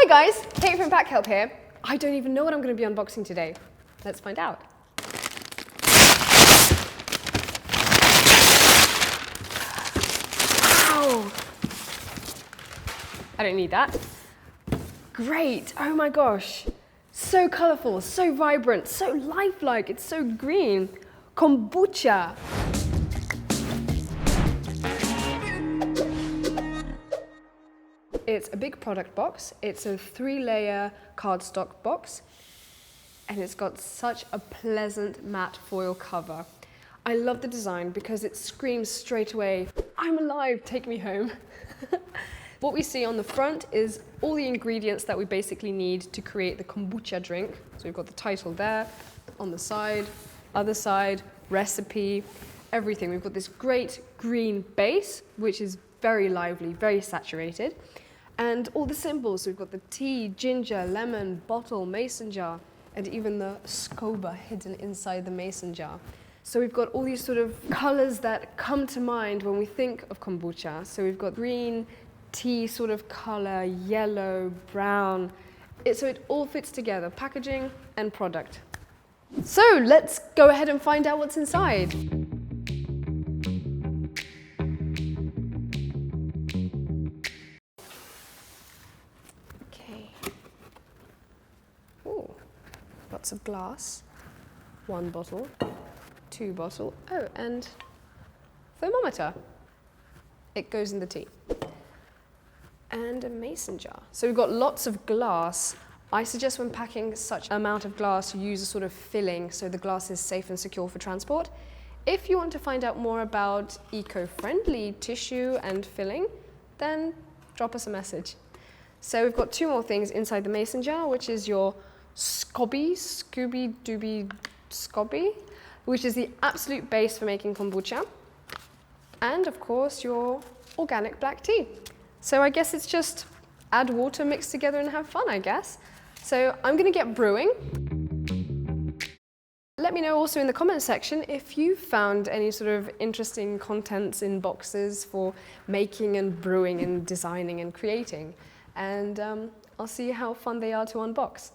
guys, Kate from Packhelp here. I don't even know what I'm going to be unboxing today. Let's find out. Wow! I don't need that. Great, oh my gosh. So colourful, so vibrant, so lifelike, it's so green. Kombucha. It's a big product box. It's a 3-layer cardstock box, and it's got such a pleasant matte foil cover. I love the design because it screams straight away, I'm alive, take me home. What we see on the front is all the ingredients that we basically need to create the kombucha drink. So we've got the title there, on the side, other side, recipe, everything. We've got this great green base, which is very lively, very saturated. And all the symbols, so we've got the tea, ginger, lemon, bottle, mason jar, and even the scoba hidden inside the mason jar. So we've got all these sort of colors that come to mind when we think of kombucha. So we've got green, tea sort of color, yellow, brown. So it all fits together, packaging and product. So let's go ahead and find out what's inside. Lots of glass, 1 bottle, 2 bottle, oh, and thermometer. It goes in the tea. And a mason jar. So we've got lots of glass. I suggest when packing such an amount of glass, you use a sort of filling so the glass is safe and secure for transport. If you want to find out more about eco-friendly tissue and filling, then drop us a message. So we've got 2 more things inside the mason jar, which is your Scooby-Dooby Scobby, which is the absolute base for making kombucha. And of course, your organic black tea. So I guess it's just add water, mix together and have fun, I guess. So I'm gonna get brewing. Let me know also in the comment section if you found any sort of interesting contents in boxes for making and brewing and designing and creating. And I'll see how fun they are to unbox.